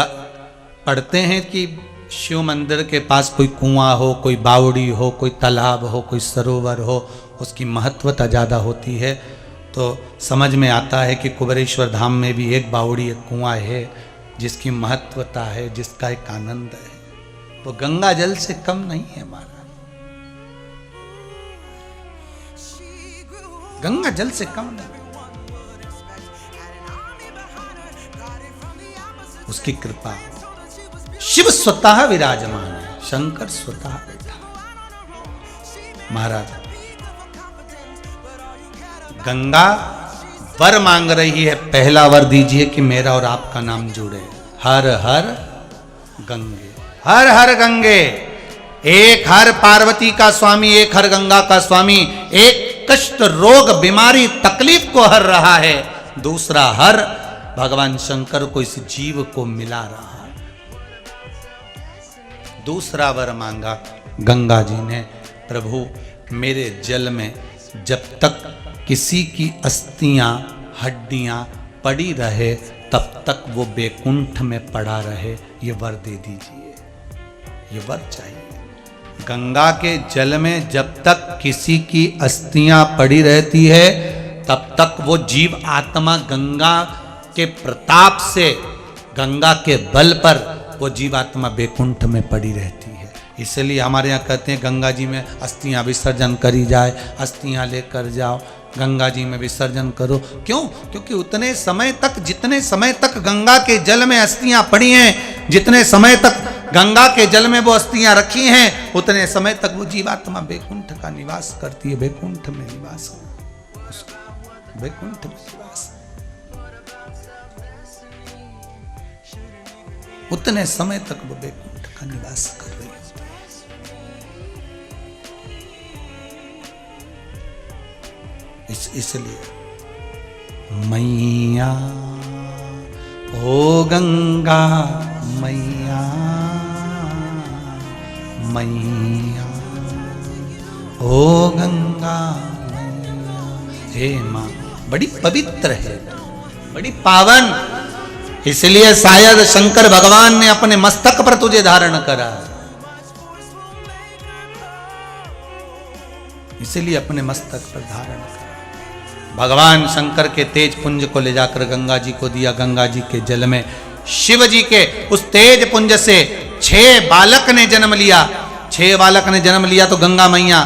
पढ़ते हैं कि शिव मंदिर के पास कोई कुआं हो, कोई बावड़ी हो, कोई तालाब हो, कोई सरोवर हो, उसकी महत्वता ज़्यादा होती है, तो समझ में आता है कि कुबेरेश्वर धाम में भी एक बावड़ी, एक कुआं है जिसकी महत्वता है, जिसका एक आनंद है। वो गंगा जल से कम नहीं है महाराज, गंगा जल से कम नहीं। उसकी कृपा, शिव स्वतः विराजमान है, शंकर स्वतः बैठा। महाराज गंगा वर मांग रही है, पहला वर दीजिए कि मेरा और आपका नाम जुड़े। हर हर गंगे, हर हर गंगे। एक हर पार्वती का स्वामी, एक हर गंगा का स्वामी। एक कष्ट, रोग, बीमारी, तकलीफ को हर रहा है, दूसरा हर भगवान शंकर को, इस जीव को मिला रहा है। दूसरा वर मांगा गंगा जी ने, प्रभु मेरे जल में जब तक किसी की अस्थियां, हड्डियां पड़ी रहे, तब तक वो बैकुंठ में पड़ा रहे, ये वर दे दीजिए, ये वर चाहिए। गंगा के जल में जब तक किसी की अस्थियां पड़ी रहती है तब तक वो जीव आत्मा गंगा के प्रताप से, गंगा के बल पर वो जीवात्मा बैकुंठ में पड़ी रहती है। इसलिए हमारे यहाँ कहते हैं गंगा जी में अस्थियां विसर्जन करी जाए, अस्थियां लेकर जाओ गंगा जी में विसर्जन करो। क्यों? क्योंकि उतने समय तक, जितने समय तक गंगा के जल में अस्थियां पड़ी हैं, जितने समय तक गंगा के जल में वो अस्थियां रखी हैं, उतने समय तक वो जीवात्मा बैकुंठ का निवास करती है, बैकुंठ में निवास, बैकुंठ में निवास, उतने समय तक वो बैकुंठ का निवास कर रही होती है। इसलिए मैया ओ गंगा मैया, मैया ओ गंगा मैया, हे मां बड़ी पवित्र है, बड़ी पावन। इसलिए शायद शंकर भगवान ने अपने मस्तक पर तुझे धारण करा, इसलिए अपने मस्तक पर धारण करा। भगवान शंकर के तेज पुंज को ले जाकर गंगा जी को दिया। गंगा जी के जल में शिव जी के उस तेज पुंज से 6 बालक ने जन्म लिया। 6 बालक ने जन्म लिया तो गंगा मैया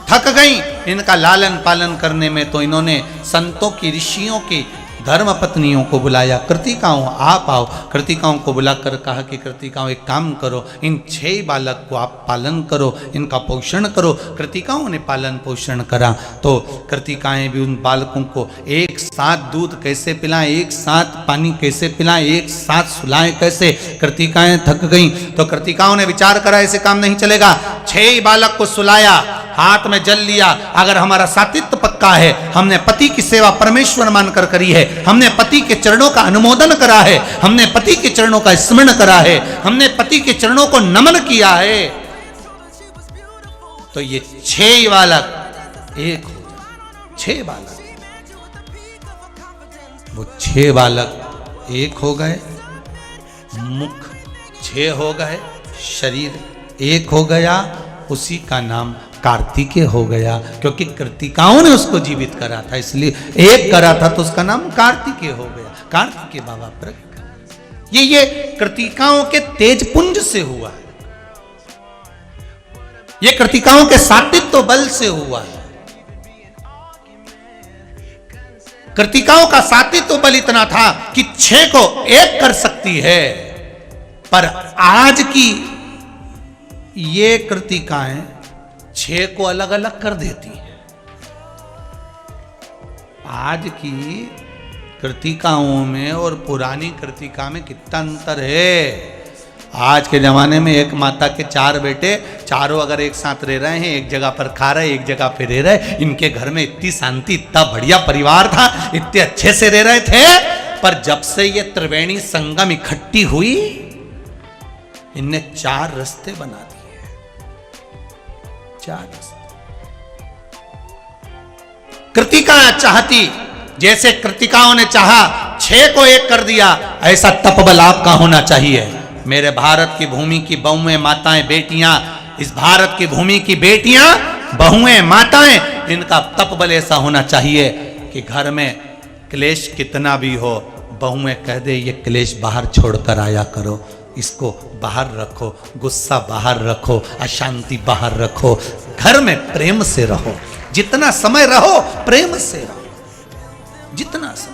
थक गई इनका लालन पालन करने में, तो इन्होंने संतों की, ऋषियों की, धर्म पत्नियों को बुलाया, कृतिकाओं आप आओ। कृतिकाओं को बुलाकर कहा कि कृतिकाओं एक काम करो, इन 6 बालक को आप पालन करो, इनका पोषण करो। कृतिकाओं ने पालन पोषण करा तो कृतिकाएं भी उन बालकों को एक साथ दूध कैसे पिलाएं, एक साथ पानी कैसे पिलाएं, एक साथ सुलाएं कैसे। कृतिकाएं थक गईं तो कृतिकाओं ने विचार करा ऐसे काम नहीं चलेगा। 6 बालक को सुलाया, हाथ में जल लिया। अगर हमारा सातित्व पक्का है, हमने पति की सेवा परमेश्वर मानकर करी है, हमने पति के चरणों का अनुमोदन करा है, हमने पति के चरणों का स्मरण करा है, हमने पति के चरणों को नमन किया है, तो ये 6 बालक एक हो जाए। 6 बालक, वो 6 बालक एक हो गए, मुख 6 हो गए, शरीर एक हो गया, उसी का नाम कार्तिकेय हो गया। क्योंकि कृतिकाओं ने उसको जीवित करा था, इसलिए एक करा था तो उसका नाम कार्तिकेय हो गया। कार्तिकेय बाबा प्रकट, ये कृतिकाओं के तेजपुंज से हुआ है, ये कृतिकाओं के सातित्व बल से हुआ है। कृतिकाओं का सातित्व बल इतना था कि 6 को एक कर सकती है, पर आज की ये कृतिकाएं 6 को अलग अलग कर देती हैं। आज की कृतिकाओं में और पुरानी कृतिका में कितना अंतर है। आज के जमाने में एक माता के 4 बेटे, चारों अगर एक साथ रह रहे हैं, एक जगह पर खा रहे, एक जगह पे रह रहे, इनके घर में इतनी शांति, इतना बढ़िया परिवार था, इतने अच्छे से रह रहे थे। पर जब से ये त्रिवेणी संगम इकट्ठी हुई, इनने 4 रास्ते बना दिए, 4 रास्ते। कृतिका चाहती, जैसे कृतिकाओं ने चाहा 6 को एक कर दिया, ऐसा तपबल आपका होना चाहिए। मेरे भारत की भूमि की बहुएं, माताएं, बेटियां, इस भारत की भूमि की बेटियां, बहुएं, माताएं, इनका तपबल ऐसा होना चाहिए कि घर में क्लेश कितना भी हो, बहुएं कह दे ये क्लेश बाहर छोड़कर आया करो, इसको बाहर रखो, गुस्सा बाहर रखो, अशांति बाहर रखो, घर में प्रेम से रहो, जितना समय रहो प्रेम से रहो, जितना समय।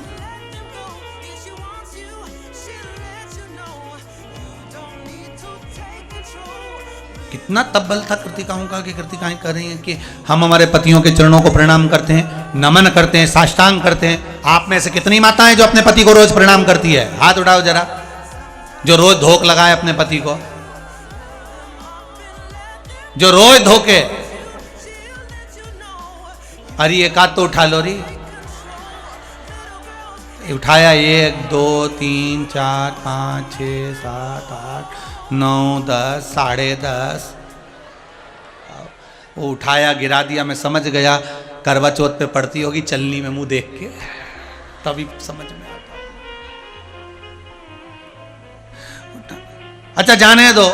कितना तब्बल था कृतिकाओं का कि कृतिकाएं कह रही हैं कि हम हमारे पतियों के चरणों को प्रणाम करते हैं, नमन करते हैं, साष्टांग करते हैं। आप में से कितनी माताएं जो अपने पति को रोज प्रणाम करती है? हाथ उठाओ जरा, जो रोज धोख लगाए अपने पति को, जो रोज धोके। अरे एक हाथ तो उठा लो री, उठाया 1 2 3 4 5 6 7 8 9 10 10:30। वो उठाया, गिरा दिया। मैं समझ गया करवा चौथ पे पड़ती होगी चलनी में मुंह देख के, तभी समझ में आता। अच्छा जाने दो,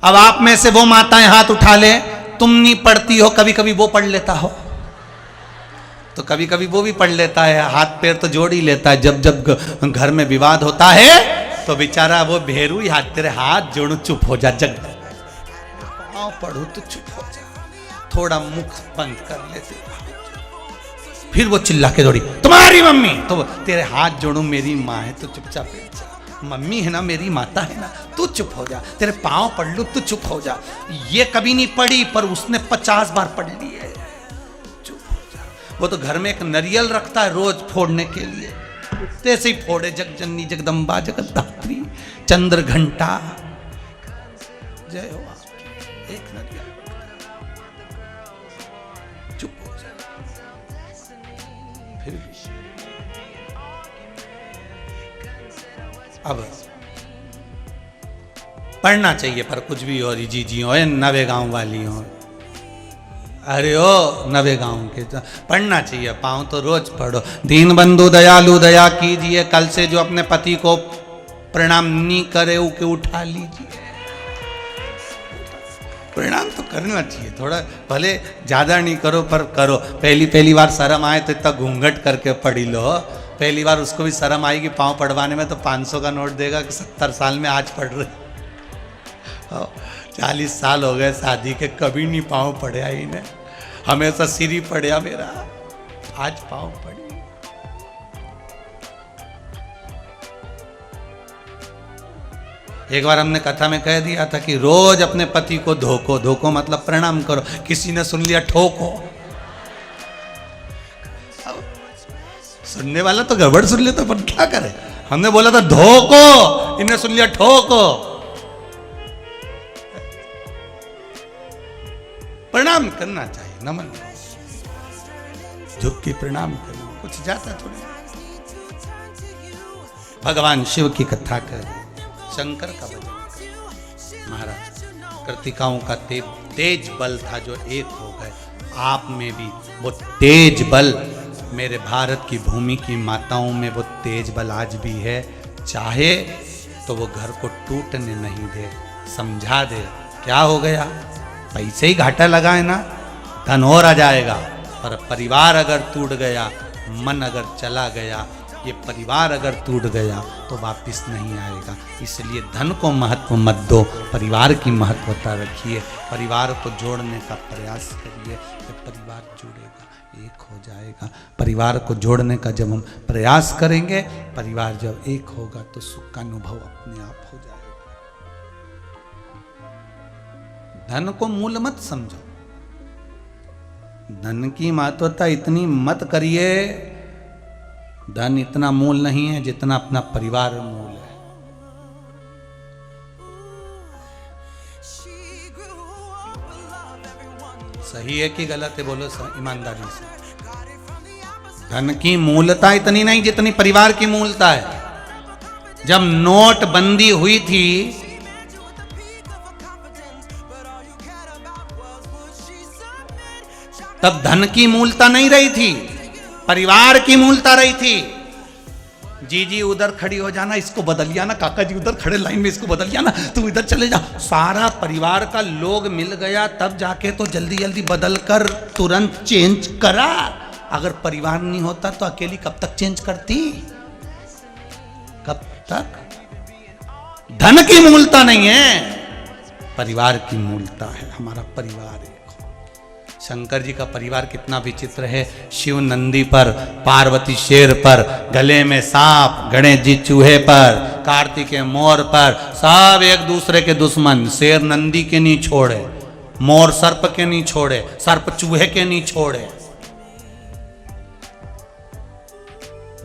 अब आप में से वो माताएं हाथ उठा ले, तुम नहीं पढ़ती हो, कभी कभी वो पढ़ लेता हो, तो कभी कभी वो भी पढ़ लेता है, हाथ पैर तो जोड़ ही लेता है। जब जब घर में विवाद होता है तो बेचारा वो भेरू ही हाथ, तेरे हाथ जोड़ू, चुप हो जा, जग पाँव पढ़ू तो चुप हो जा, थोड़ा मुख बंद कर लेते। फिर वो चिल्ला के दौड़ी, तुम्हारी मम्मी, तो तेरे हाथ जोड़ू, मेरी माँ है तो चुपचाप बैठ जा, मम्मी है ना, मेरी माता है ना, तू चुप हो जा, तेरे पाँव पढ़ लू तू चुप हो जा। ये कभी नहीं पढ़ी पर उसने 50 बार पढ़ ली है, चुप हो जा। वो तो घर में एक नरियल रखता है रोज फोड़ने के लिए, तैसे ही फोड़े, जगजननी जगदम्बा जगद्धात्री चंद्र घंटा जय हो आपकी, एक नरियल, चुप हो जा। फिर भी अब पढ़ना चाहिए, पर कुछ भी हो, जी जी हो, नवे गांव वाली हो, अरे ओ नवे गांव के, पढ़ना चाहिए, पाँव तो रोज पढ़ो। दीन बंधु दयालु दया कीजिए, कल से जो अपने पति को प्रणाम नहीं करे उके उठा लीजिए। प्रणाम तो करना चाहिए, थोड़ा भले ज्यादा नहीं करो पर करो। पहली बार शर्म आए तो इतना घूंघट करके पढ़ी लो, पहली बार उसको भी शर्म आएगी पाँव पढ़वाने में, तो 500 का नोट देगा कि 70 साल में आज पढ़ रहे, 40 साल हो गए शादी के, कभी नहीं पाँव पढ़ा इन्हें, हमेशा सिर ही पढ़ा मेरा, आज पाँव पड़ी। एक बार हमने कथा में कह दिया था कि रोज अपने पति को धोको, धोको मतलब प्रणाम करो, किसी ने सुन लिया ठोको, सुनने वाला तो गड़बड़ सुन लेता, पर क्या करे, हमने बोला था धोको, इन्हें सुन लिया ठोको। प्रणाम करना चाहिए, नमन, झुक के प्रणाम करना, कुछ जाता थोड़ी। भगवान शिव की कथा कर, शंकर का भजन, महाराज कृतिकाओं का तेज बल था जो एक हो गए, आप में भी वो तेज बल, मेरे भारत की भूमि की माताओं में वो तेज बल आज भी है। चाहे तो वो घर को टूटने नहीं दे, समझा दे, क्या हो गया, पैसे ही घाटा लगा है ना, धन और आ जाएगा, पर परिवार अगर टूट गया, मन अगर चला गया, ये परिवार अगर टूट गया तो वापस नहीं आएगा। इसलिए धन को महत्व मत दो, परिवार की महत्वता रखिए, परिवार को जोड़ने का प्रयास करिए, जब परिवार जुड़ेगा एक हो जाएगा। परिवार को जोड़ने का जब हम प्रयास करेंगे, परिवार जब एक होगा तो सुख का अनुभव अपने आप हो जाएगा। धन को मूल मत समझो, धन की महत्वता इतनी मत करिए, धन इतना मूल नहीं है जितना अपना परिवार मूल है। सही है कि गलत है, बोलो ईमानदारी से। धन की मूलता इतनी नहीं जितनी परिवार की मूलता है। जब नोटबंदी हुई थी तब धन की मूलता नहीं रही थी, परिवार की मूलता रही थी। जी उधर खड़ी हो जाना, इसको बदल जाना, काका जी उधर खड़े लाइन में, इसको बदल जाना, तू इधर चले जा। सारा परिवार का लोग मिल गया तब जाके तो जल्दी जल्दी बदल कर तुरंत चेंज करा। अगर परिवार नहीं होता तो अकेली कब तक चेंज करती, कब तक। धन की मूलता नहीं है, परिवार की मूलता है। हमारा परिवार है। शंकर जी का परिवार कितना विचित्र है। शिव नंदी पर, पार्वती शेर पर, गले में सांप, गणेश जी चूहे पर, कार्तिकेय मोर पर, सब एक दूसरे के दुश्मन। शेर नंदी के नहीं छोड़े, मोर सर्प के नहीं छोड़े, सर्प चूहे के नहीं छोड़े।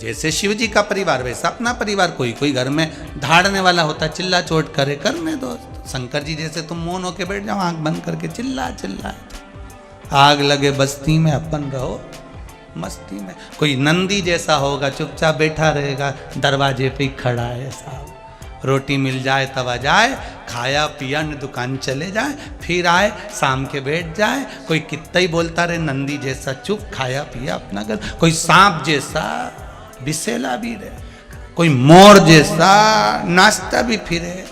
जैसे शिव जी का परिवार वैसा अपना परिवार। कोई कोई घर में धाड़ने वाला होता है, चिल्ला चोट करे, करने दो। शंकर जी जैसे तुम मौन होके बैठ जाओ, आंख बंद करके चिल्ला चिल्ला, आग लगे बस्ती में, अपन रहो मस्ती में। कोई नंदी जैसा होगा, चुपचाप बैठा रहेगा, दरवाजे पे ही खड़ा है साहब। रोटी मिल जाए तब आ जाए, खाया पिया न दुकान चले जाए, फिर आए शाम के बैठ जाए। कोई कितना ही बोलता रहे, नंदी जैसा चुप, खाया पिया अपना घर। कोई सांप जैसा बिसेला भी रहे, कोई मोर जैसा नाचता भी फिरे।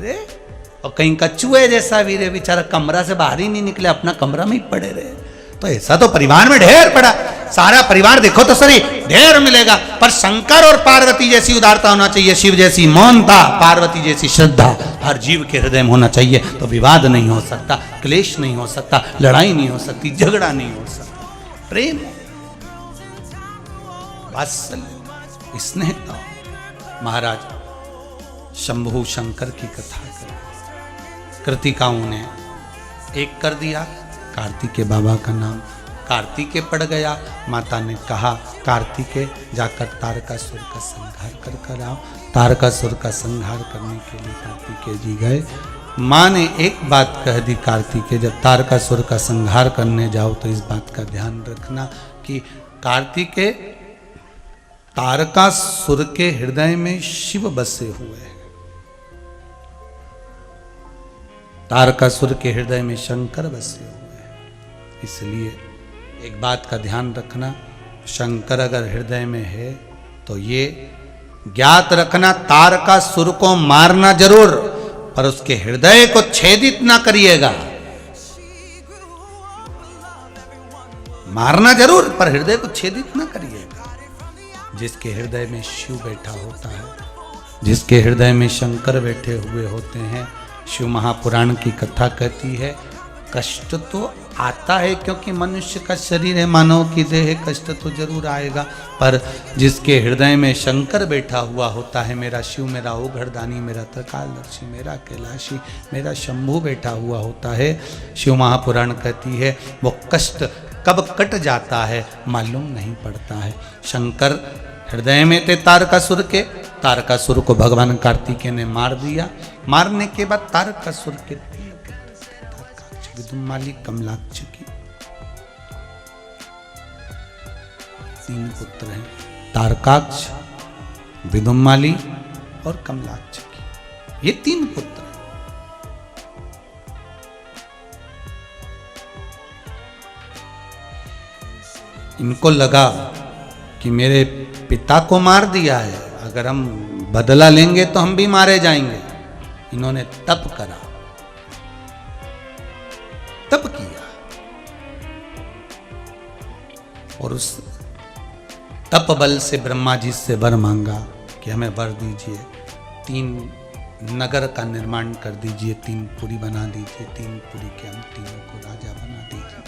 रे, और कहीं कछुए जैसा भी रे, बेचारा कमरा से बाहर ही नहीं निकले, अपना कमरा में ही पड़े रहे। तो ऐसा तो परिवार में ढेर पड़ा, सारा परिवार देखो तो सही ढेर मिलेगा, पर शंकर और पार्वती जैसी उदारता होना चाहिए, शिव जैसी मौनता, पार्वती जैसी श्रद्धा हर जीव के हृदय में होना चाहिए। तो विवाद नहीं हो सकता, क्लेश नहीं हो सकता, लड़ाई नहीं हो सकती, झगड़ा नहीं हो सकता, प्रेम, वात्सल्य, स्नेहता। महाराज शंभु शंकर की कथा कर, कृतिकाओं ने एक कर दिया कार्तिकेय बाबा का नाम, कार्तिकेय पड़ गया। माता ने कहा कार्तिकेय जाकर तारकासुर का संहार कर कर आओ। तारकासुर का संहार करने के लिए कार्तिकेय जी गए। माँ ने एक बात कह दी, कार्तिकेय जब तारकासुर का संहार करने जाओ तो इस बात का ध्यान रखना कि कार्तिकेय तारकासुर के हृदय में शिव बसे हुए हैं, तारकासुर के हृदय में शंकर बसे हुए हैं। इसलिए एक बात का ध्यान रखना, शंकर अगर हृदय में है तो ये ज्ञात रखना, तारकासुर को मारना जरूर, पर उसके हृदय को छेदित ना करिएगा। मारना जरूर, पर हृदय को छेदित ना करिएगा। जिसके हृदय में शिव बैठा होता है, जिसके हृदय में शंकर बैठे हुए होते हैं, शिव महापुराण की कथा कहती है कष्ट तो आता है, क्योंकि मनुष्य का शरीर है, मानव की देह है, कष्ट तो जरूर आएगा, पर जिसके हृदय में शंकर बैठा हुआ होता है, मेरा शिव, मेरा ओघड़दानी, मेरा त्रिकालदर्शी, मेरा कैलाशी, मेरा शंभु बैठा हुआ होता है, शिव महापुराण कहती है वो कष्ट कब कट जाता है मालूम नहीं पड़ता है। शंकर हृदय में थे तारकासुर के, तारकासुर को भगवान कार्तिकेय ने मार दिया। मारने के बाद तारकासुर के विदुमाली, कमलाक्ष की 3 पुत्र हैं, तारकाक्ष, विदुमाली और कमलाक्ष की, ये 3 पुत्र हैं। इनको लगा कि मेरे पिता को मार दिया है, अगर हम बदला लेंगे तो हम भी मारे जाएंगे। इन्होंने तप करा, तप किया और उस तप बल से ब्रह्मा जी से वर मांगा कि हमें वर दीजिए, 3 नगर का निर्माण कर दीजिए, 3 पुरी बना दीजिए, 3 पुरी के हम तीनों को राजा बना दीजिए,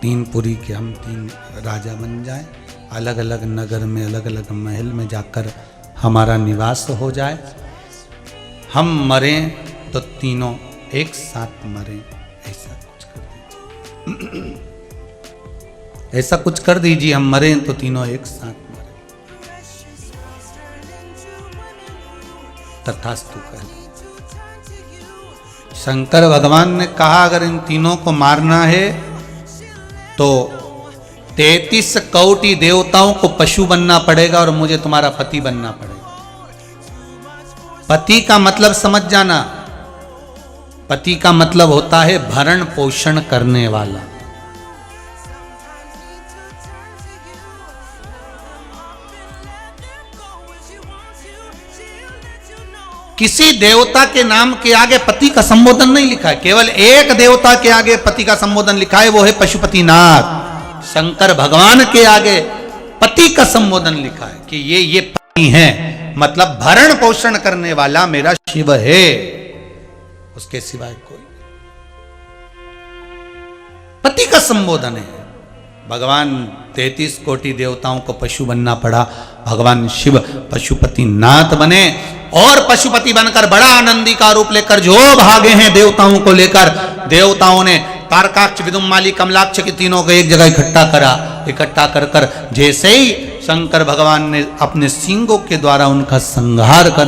3 पुरी के हम 3 राजा बन जाए, अलग अलग नगर में, अलग अलग महल में जाकर हमारा निवास हो जाए, हम मरें तो तीनों एक साथ मरें, ऐसा कुछ कर दीजिए, ऐसा कुछ कर दीजिए, हम मरें तो तीनों एक साथ मरें। तथास्तु कह शंकर भगवान ने कहा अगर इन तीनों को मारना है तो 33 कोटि देवताओं को पशु बनना पड़ेगा और मुझे तुम्हारा पति बनना पड़ेगा। पति का मतलब समझ जाना, पति का मतलब होता है भरण पोषण करने वाला। किसी देवता के नाम के आगे पति का संबोधन नहीं लिखा है, केवल एक देवता के आगे पति का संबोधन लिखा है, वो है पशुपतिनाथ। शंकर भगवान के आगे पति का संबोधन लिखा है कि ये पति हैं, मतलब भरण पोषण करने वाला मेरा शिव है, उसके सिवाय कोई। पति का संबोधन है। भगवान 33 कोटि देवताओं को पशु बनना पड़ा, भगवान शिव पशुपतिनाथ बने और पशुपति बनकर बड़ा आनंदी का रूप लेकर जो भागे हैं देवताओं को लेकर। देवताओं ने तारकाक्ष, विदुमाली, कमलाक्ष की तीनों को एक जगह इकट्ठा करा। इकट्ठा कर जैसे ही शंकर भगवान ने अपने सिंगों के द्वारा उनका संहार कर